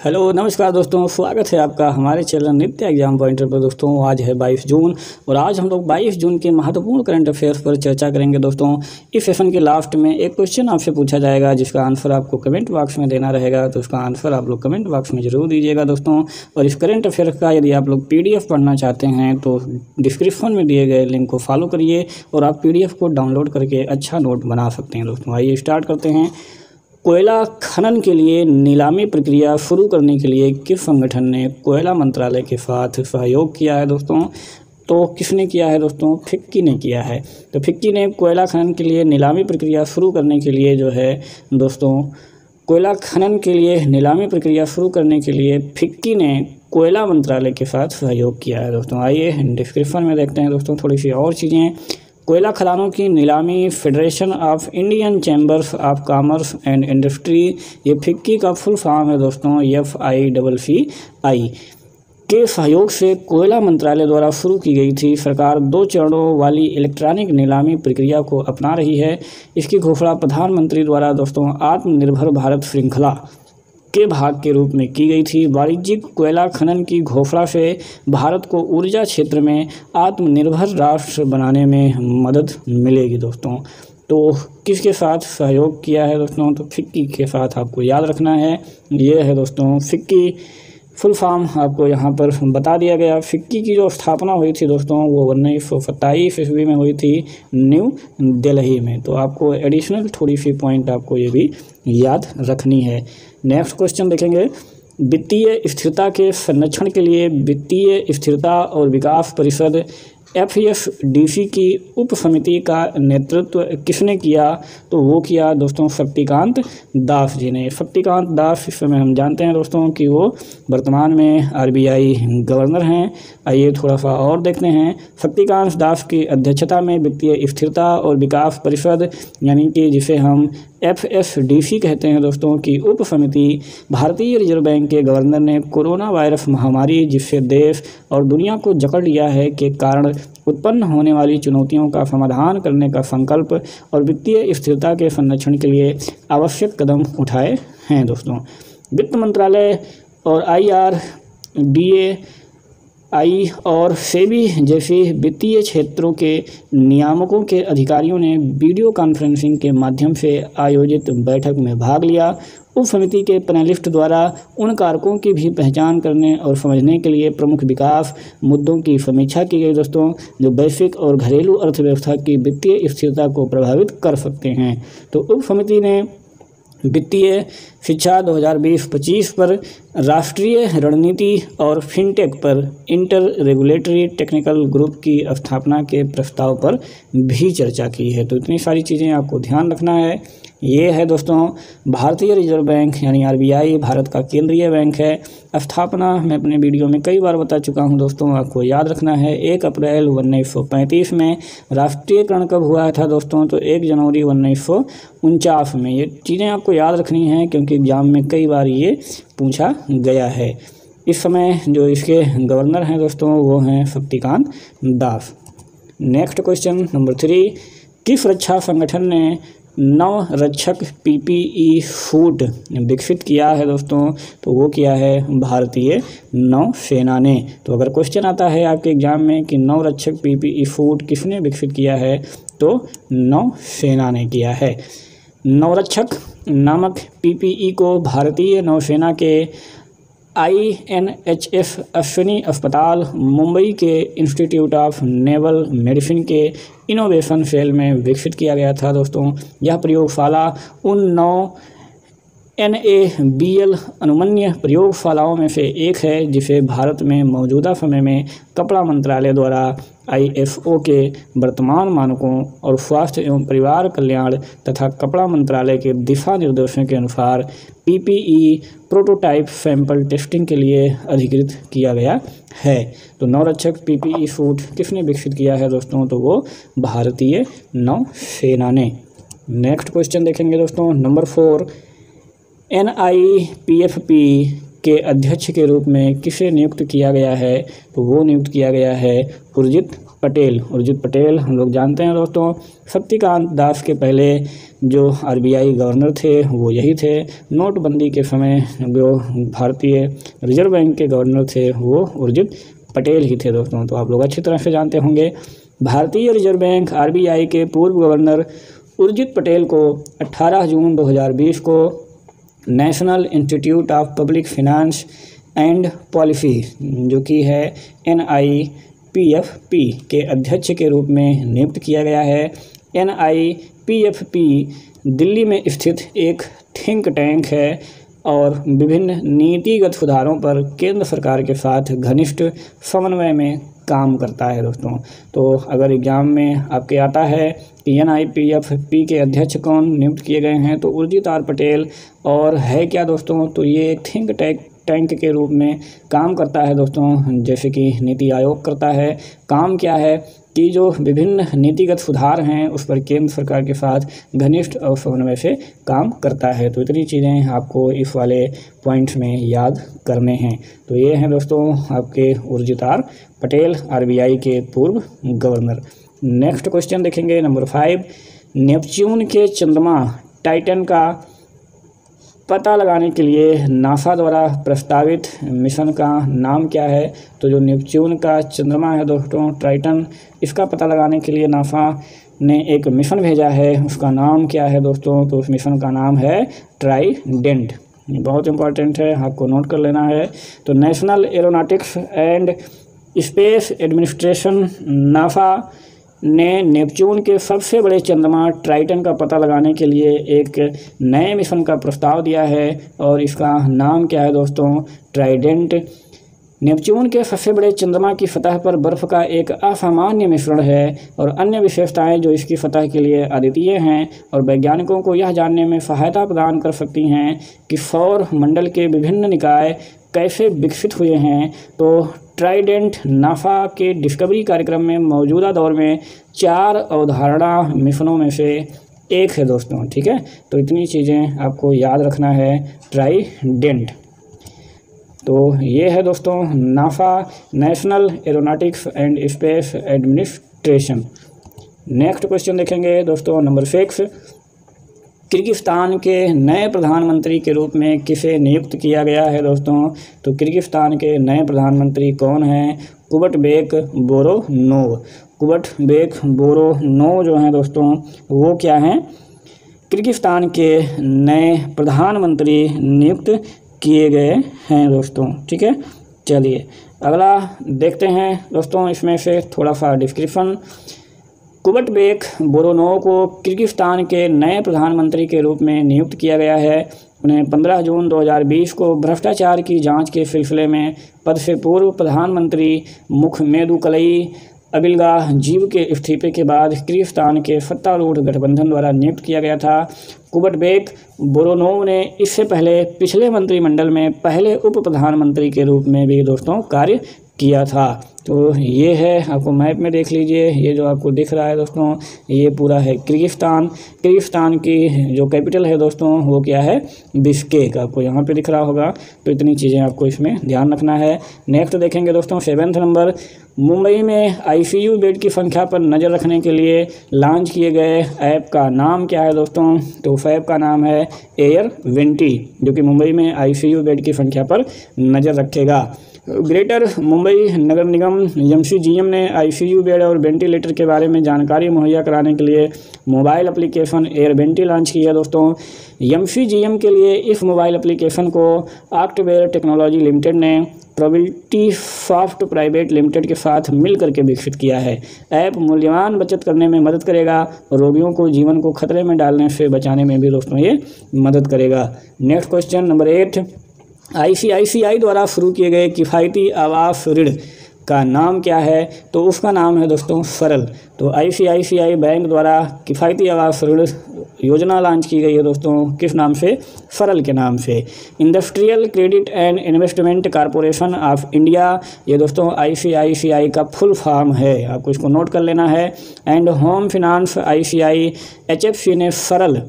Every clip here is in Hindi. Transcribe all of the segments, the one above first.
हेलो नमस्कार दोस्तों, स्वागत है आपका हमारे चैनल नित्य एग्जाम पॉइंटर पर। दोस्तों आज है 22 जून और आज हम लोग 22 जून के महत्वपूर्ण करंट अफेयर्स पर चर्चा करेंगे। दोस्तों इस सेशन के लास्ट में एक क्वेश्चन आपसे पूछा जाएगा जिसका आंसर आपको कमेंट बॉक्स में देना रहेगा, तो उसका आंसर आप लोग कमेंट बॉक्स में जरूर दीजिएगा दोस्तों। और इस करंट अफेयर का यदि आप लोग PDF पढ़ना चाहते हैं तो डिस्क्रिप्शन में दिए गए लिंक को फॉलो करिए और आप PDF को डाउनलोड करके अच्छा नोट बना सकते हैं। दोस्तों आइए स्टार्ट करते हैं। कोयला खनन के लिए नीलामी प्रक्रिया शुरू करने के लिए किस संगठन ने कोयला मंत्रालय के साथ सहयोग किया है? दोस्तों तो किसने किया है? दोस्तों फिक्की ने किया है। तो फिक्की ने कोयला खनन के लिए नीलामी प्रक्रिया शुरू करने के लिए जो है दोस्तों कोयला खनन के लिए नीलामी प्रक्रिया शुरू करने के लिए फिक्की ने कोयला मंत्रालय के साथ सहयोग किया है। दोस्तों आइए डिस्क्रिप्शन में देखते हैं दोस्तों थोड़ी सी और चीज़ें। कोयला खदानों की नीलामी federation of Indian chambers of commerce and industry, ये फिक्की का फुल फॉर्म है दोस्तों, FICCI के सहयोग से कोयला मंत्रालय द्वारा शुरू की गई थी। सरकार 2 चरणों वाली इलेक्ट्रॉनिक नीलामी प्रक्रिया को अपना रही है। इसकी घोषणा प्रधानमंत्री द्वारा दोस्तों आत्मनिर्भर भारत श्रृंखला के भाग के रूप में की गई थी। वाणिज्यिक कोयला खनन की घोषणा से भारत को ऊर्जा क्षेत्र में आत्मनिर्भर राष्ट्र बनाने में मदद मिलेगी। दोस्तों तो किसके साथ सहयोग किया है? दोस्तों तो फिक्की के साथ आपको याद रखना है। ये है दोस्तों फिक्की, फुल फॉर्म आपको यहाँ पर बता दिया गया। फिक्की की जो स्थापना हुई थी दोस्तों वो 1927 ईस्वी में हुई थी न्यू दिल्ली में। तो आपको एडिशनल थोड़ी सी पॉइंट आपको ये भी याद रखनी है। नेक्स्ट क्वेश्चन देखेंगे। वित्तीय स्थिरता के संरक्षण के लिए वित्तीय स्थिरता और विकास परिषद FSDC की उप समिति का नेतृत्व किसने किया? तो वो किया दोस्तों शक्तिकांत दास जी ने। शक्तिकांत दास इस समय हम जानते हैं दोस्तों कि वो वर्तमान में RBI गवर्नर हैं। आइए थोड़ा सा और देखते हैं। शक्तिकांत दास की अध्यक्षता में वित्तीय स्थिरता और विकास परिषद यानी कि जिसे हम FSDC कहते हैं दोस्तों की उप समिति भारतीय रिजर्व बैंक के गवर्नर ने कोरोना वायरस महामारी जिससे देश और दुनिया को जकड़ लिया है के कारण उत्पन्न होने वाली चुनौतियों का समाधान करने का संकल्प और वित्तीय स्थिरता के संरक्षण के लिए आवश्यक कदम उठाए हैं। दोस्तों वित्त मंत्रालय और IRDAI और सेबी जैसे वित्तीय क्षेत्रों के नियामकों के अधिकारियों ने वीडियो कॉन्फ्रेंसिंग के माध्यम से आयोजित बैठक में भाग लिया। उप समिति के पैनलिस्ट द्वारा उन कारकों की भी पहचान करने और समझने के लिए प्रमुख विकास मुद्दों की समीक्षा की गई दोस्तों, जो वैश्विक और घरेलू अर्थव्यवस्था की वित्तीय स्थिरता को प्रभावित कर सकते हैं। तो उप समिति ने वित्तीय शिक्षा 2020-25 पर राष्ट्रीय रणनीति और फिनटेक पर इंटर रेगुलेटरी टेक्निकल ग्रुप की स्थापना के प्रस्ताव पर भी चर्चा की है। तो इतनी सारी चीज़ें आपको ध्यान रखना है। ये है दोस्तों भारतीय रिजर्व बैंक यानी RBI भारत का केंद्रीय बैंक है। स्थापना मैं अपने वीडियो में कई बार बता चुका हूं दोस्तों, आपको याद रखना है 1 अप्रैल 1935 में। राष्ट्रीयकरण कब हुआ था दोस्तों? तो 1 जनवरी 1949 में। ये चीज़ें आपको याद रखनी हैं क्योंकि एग्जाम में कई बार ये पूछा गया है। इस समय जो इसके गवर्नर हैं दोस्तों वो हैं Shaktikanta Das. Next question number 3। किस रक्षा संगठन ने नव रक्षक PPE सूट विकसित किया है? दोस्तों तो वो किया है भारतीय नौसेना ने। तो अगर क्वेश्चन आता है आपके एग्जाम में कि नव रक्षक PPE सूट किसने विकसित किया है तो नौसेना ने किया है। नवरक्षक नामक PPE को भारतीय नौसेना के INHS अश्विनी अस्पताल मुंबई के इंस्टीट्यूट ऑफ नेवल मेडिसिन के इनोवेशन सेल में विकसित किया गया था। दोस्तों यह प्रयोगशाला उन 9 NABL अनुमन्य प्रयोगशालाओं में से एक है जिसे भारत में मौजूदा समय में कपड़ा मंत्रालय द्वारा ISO के वर्तमान मानकों और स्वास्थ्य एवं परिवार कल्याण तथा कपड़ा मंत्रालय के दिशा निर्देशों के अनुसार PPE प्रोटोटाइप सैंपल टेस्टिंग के लिए अधिकृत किया गया है। तो नवरक्षक PPE सूट किसने विकसित किया है दोस्तों? तो वो भारतीय नौसेना ने। नेक्स्ट क्वेश्चन देखेंगे दोस्तों नंबर 4। NIPFP के अध्यक्ष के रूप में किसे नियुक्त किया गया है? तो वो नियुक्त किया गया है उर्जित पटेल, उर्जित पटेल हम लोग जानते हैं दोस्तों। शक्तिकांत दास के पहले जो आरबीआई गवर्नर थे वो यही थे। नोटबंदी के समय जो भारतीय रिजर्व बैंक के गवर्नर थे वो उर्जित पटेल ही थे दोस्तों। तो आप लोग अच्छी तरह से जानते होंगे। भारतीय रिजर्व बैंक आरबीआई के पूर्व गवर्नर उर्जित पटेल को 18 जून 2020 को national institute of public finance and policy जो कि है NIPFP के अध्यक्ष के रूप में नियुक्त किया गया है। NIPFP दिल्ली में स्थित एक थिंक टैंक है और विभिन्न नीतिगत सुधारों पर केंद्र सरकार के साथ घनिष्ठ समन्वय में काम करता है दोस्तों। तो अगर एग्जाम में आपके आता है कि NIPFP के अध्यक्ष कौन नियुक्त किए गए हैं तो उर्जित आर पटेल। और है क्या दोस्तों, तो ये एक थिंक टैंक के रूप में काम करता है दोस्तों, जैसे कि नीति आयोग करता है। काम क्या है कि जो विभिन्न नीतिगत सुधार हैं उस पर केंद्र सरकार के साथ घनिष्ठ और समन्वय से काम करता है। तो इतनी चीज़ें आपको इस वाले पॉइंट्स में याद करने हैं। तो ये हैं दोस्तों आपके उर्जित आर पटेल, आरबीआई के पूर्व गवर्नर। नेक्स्ट क्वेश्चन देखेंगे नंबर 5। नेपच्यून के चंद्रमा टाइटन का पता लगाने के लिए नासा द्वारा प्रस्तावित मिशन का नाम क्या है। तो जो नेपच्यून का चंद्रमा है दोस्तों टाइटन, इसका पता लगाने के लिए नासा ने एक मिशन भेजा है। उसका नाम क्या है दोस्तों, तो उस मिशन का नाम है ट्राइडेंट। बहुत इंपॉर्टेंट है, आपको नोट कर लेना है। तो national aeronautics and space administration NASA ने नेपच्यून के सबसे बड़े चंद्रमा ट्राइटन का पता लगाने के लिए एक नए मिशन का प्रस्ताव दिया है और इसका नाम क्या है दोस्तों, ट्राइडेंट। नेपच्यून के सबसे बड़े चंद्रमा की सतह पर बर्फ का एक असामान्य मिश्रण है और अन्य विशेषताएं जो इसकी सतह के लिए अद्वितीय हैं और वैज्ञानिकों को यह जानने में सहायता प्रदान कर सकती हैं कि सौर मंडल के विभिन्न निकाय कैसे विकसित हुए हैं। तो ट्राइडेंट नासा के डिस्कवरी कार्यक्रम में मौजूदा दौर में 4 अवधारणा मिशनों में से एक है दोस्तों। ठीक है, तो इतनी चीज़ें आपको याद रखना है ट्राइडेंट। तो ये है दोस्तों NASA, national aeronautics and space administration. Next question देखेंगे दोस्तों नंबर 6। किर्गिस्तान के नए प्रधानमंत्री के रूप में किसे नियुक्त किया गया है दोस्तों। तो किर्गिस्तान के नए प्रधानमंत्री कौन हैं, कुबटबेक बोरोनोव। कुबटबेक बोरोनोव जो हैं दोस्तों वो क्या हैं, किर्गिस्तान के नए प्रधानमंत्री नियुक्त किए गए हैं दोस्तों। ठीक है, चलिए अगला देखते हैं दोस्तों, इसमें से थोड़ा सा डिस्क्रिप्शन। कुबटबेक बोरोनोव को किर्गिस्तान के नए प्रधानमंत्री के रूप में नियुक्त किया गया है। उन्हें 15 जून 2020 को भ्रष्टाचार की जांच के सिलसिले में पद से पूर्व प्रधानमंत्री मुखमेदुकलई अबिलगाजीव के इस्तीफे के बाद किर्गिस्तान के सत्तारूढ़ गठबंधन द्वारा नियुक्त किया गया था। कुबटबेक बोरोनोव ने इससे पहले पिछले मंत्रिमंडल में पहले उप प्रधानमंत्री के रूप में भी दोस्तों कार्य किया था। तो ये है, आपको मैप में देख लीजिए, ये जो आपको दिख रहा है दोस्तों ये पूरा है किर्गिस्तान। किर्गिस्तान की जो कैपिटल है दोस्तों वो क्या है, बिश्केक, आपको यहाँ पे दिख रहा होगा। तो इतनी चीज़ें आपको इसमें ध्यान रखना है। नेक्स्ट देखेंगे दोस्तों 7वां नंबर। मुंबई में ICU बेड की संख्या पर नज़र रखने के लिए लॉन्च किए गए ऐप का नाम क्या है दोस्तों। तो उस ऐप का नाम है एयर वेंटी, जो कि मुंबई में ICU बेड की संख्या पर नज़र रखेगा। ग्रेटर मुंबई नगर निगम MCGM ने ICU बेड और वेंटिलेटर के बारे में जानकारी मुहैया कराने के लिए mobile application air vanity launch की है दोस्तों। MCGM के लिए इस मोबाइल एप्लीकेशन को ऑक्टवेयर टेक्नोलॉजी लिमिटेड ने प्रोबेबिलिटी सॉफ्ट प्राइवेट लिमिटेड के साथ मिल करके विकसित किया है। ऐप मूल्यवान बचत करने में मदद करेगा और रोगियों को जीवन को खतरे में डालने से बचाने में भी दोस्तों ये मदद करेगा। Next question number 8। ICICI द्वारा शुरू किए गए किफ़ायती आवास ऋण का नाम क्या है। तो उसका नाम है दोस्तों सरल। तो ICICI बैंक द्वारा किफ़ायती आवास ऋण योजना लॉन्च की गई है दोस्तों, किस नाम से, सरल के नाम से। Industrial credit and investment corporation of India, ये दोस्तों ICICI का फुल फॉर्म है, आपको इसको नोट कर लेना है। And home finance ICI HFC ने सरल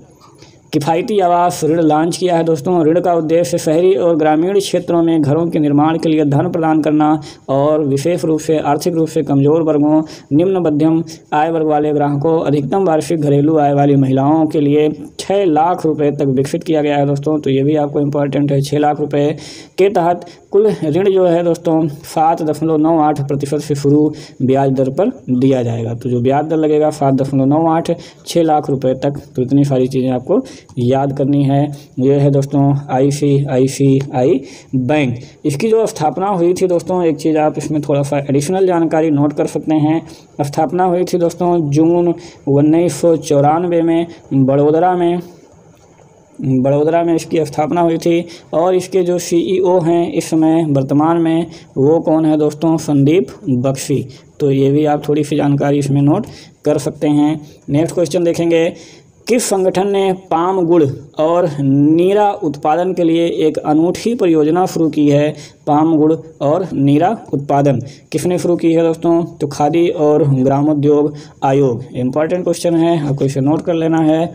किफ़ायती आवास ऋण लॉन्च किया है दोस्तों। ऋण का उद्देश्य शहरी और ग्रामीण क्षेत्रों में घरों के निर्माण के लिए धन प्रदान करना और विशेष रूप से आर्थिक रूप से कमजोर वर्गों, निम्न मध्यम आय वर्ग वाले ग्राहकों, अधिकतम वार्षिक घरेलू आय वाली महिलाओं के लिए 6 लाख रुपए तक विकसित किया गया है दोस्तों। तो ये भी आपको इम्पोर्टेंट है। 6 लाख रुपए के तहत कुल ऋण जो है दोस्तों 7.98% से शुरू ब्याज दर पर दिया जाएगा। तो जो ब्याज दर लगेगा 7.98, 6 लाख रुपए तक। तो इतनी सारी चीज़ें आपको याद करनी है। ये है दोस्तों ICICI बैंक। इसकी जो स्थापना हुई थी दोस्तों, एक चीज़ आप इसमें थोड़ा सा एडिशनल जानकारी नोट कर सकते हैं। स्थापना हुई थी दोस्तों जून 1994 में बड़ोदरा में इसकी स्थापना हुई थी। और इसके जो CEO हैं इस समय वर्तमान में, वो कौन है दोस्तों? संदीप बख्शी। तो ये भी आप थोड़ी सी जानकारी इसमें नोट कर सकते हैं। नेक्स्ट क्वेश्चन देखेंगे, किस संगठन ने पाम गुड़ और नीरा उत्पादन के लिए एक अनूठी परियोजना शुरू की है? पाम गुड़ और नीरा उत्पादन किसने शुरू की है दोस्तों? तो खादी और ग्रामोद्योग आयोग। इम्पॉर्टेंट क्वेश्चन है, आपको इसे नोट कर लेना है।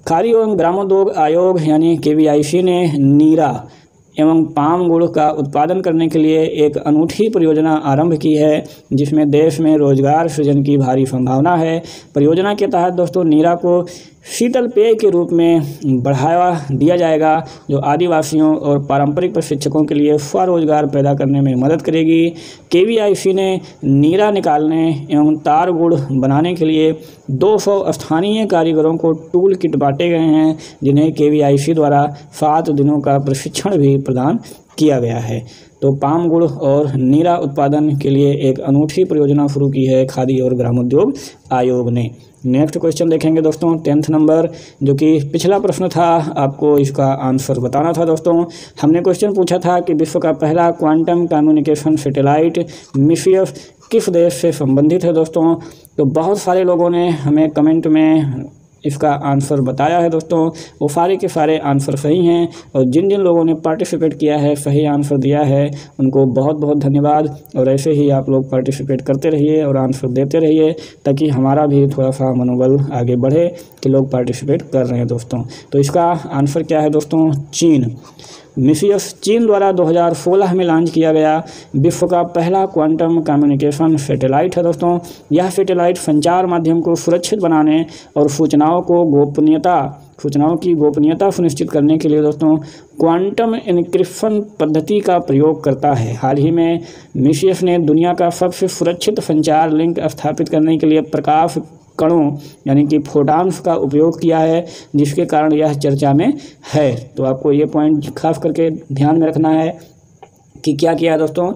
खादी एवं ग्रामोद्योग आयोग यानी KVIC ने नीरा एवं पाम गुड़ का उत्पादन करने के लिए एक अनूठी परियोजना आरंभ की है, जिसमें देश में रोजगार सृजन की भारी संभावना है। परियोजना के तहत दोस्तों नीरा को शीतल पेय के रूप में बढ़ावा दिया जाएगा, जो आदिवासियों और पारंपरिक प्रशिक्षकों के लिए स्वरोजगार पैदा करने में मदद करेगी। KVIC ने नीरा निकालने एवं तार गुड़ बनाने के लिए 200 स्थानीय कारीगरों को टूल किट बांटे गए हैं, जिन्हें KVIC द्वारा 7 दिनों का प्रशिक्षण भी प्रदान किया गया है। तो पाम गुड़ और नीरा उत्पादन के लिए एक अनूठी परियोजना शुरू की है खादी और ग्रामोद्योग आयोग ने। नेक्स्ट क्वेश्चन देखेंगे दोस्तों 10th नंबर, जो कि पिछला प्रश्न था, आपको इसका आंसर बताना था दोस्तों। हमने क्वेश्चन पूछा था कि विश्व का पहला क्वांटम कम्युनिकेशन सैटेलाइट मिसियस किस देश से संबंधित है दोस्तों? तो बहुत सारे लोगों ने हमें कमेंट में इसका आंसर बताया है दोस्तों। वो सारे के सारे आंसर सही हैं, और जिन जिन लोगों ने पार्टिसिपेट किया है, सही आंसर दिया है, उनको बहुत बहुत धन्यवाद। और ऐसे ही आप लोग पार्टिसिपेट करते रहिए और आंसर देते रहिए, ताकि हमारा भी थोड़ा सा मनोबल आगे बढ़े कि लोग पार्टिसिपेट कर रहे हैं दोस्तों। तो इसका आंसर क्या है दोस्तों? चीन। मिसियस चीन द्वारा 2016 में लॉन्च किया गया विश्व का पहला क्वांटम कम्युनिकेशन सैटेलाइट है दोस्तों। यह सैटेलाइट संचार माध्यम को सुरक्षित बनाने और सूचनाओं की गोपनीयता सुनिश्चित करने के लिए दोस्तों क्वांटम एन्क्रिप्शन पद्धति का प्रयोग करता है। हाल ही में मिसियस ने दुनिया का सबसे सुरक्षित संचार लिंक स्थापित करने के लिए प्रकाश कणों यानी कि फोटॉन्स का उपयोग किया है, जिसके कारण यह चर्चा में है। तो आपको ये पॉइंट खास करके ध्यान में रखना है कि क्या किया दोस्तों?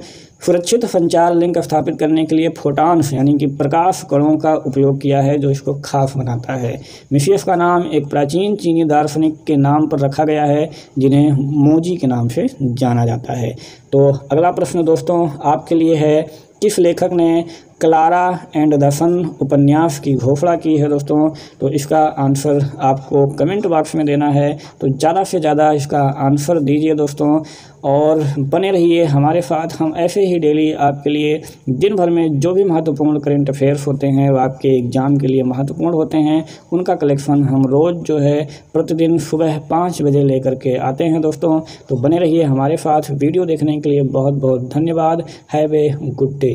सुरक्षित संचार लिंक स्थापित करने के लिए फोटॉन्स यानी कि प्रकाश कणों का उपयोग किया है, जो इसको खास बनाता है। मिसियस का नाम एक प्राचीन चीनी दार्शनिक के नाम पर रखा गया है, जिन्हें मोजी के नाम से जाना जाता है। तो अगला प्रश्न दोस्तों आपके लिए है, किस लेखक ने क्लारा एंड द सन उपन्यास की घोषणा की है दोस्तों? तो इसका आंसर आपको कमेंट बॉक्स में देना है। तो ज़्यादा से ज़्यादा इसका आंसर दीजिए दोस्तों, और बने रहिए हमारे साथ। हम ऐसे ही डेली आपके लिए दिन भर में जो भी महत्वपूर्ण करंट अफेयर्स होते हैं, वो आपके एग्ज़ाम के लिए महत्वपूर्ण होते हैं, उनका कलेक्शन हम रोज़ जो है प्रतिदिन सुबह 5 बजे लेकर के आते हैं दोस्तों। तो बने रहिए हमारे साथ। वीडियो देखने के लिए बहुत बहुत धन्यवाद। Have a good day.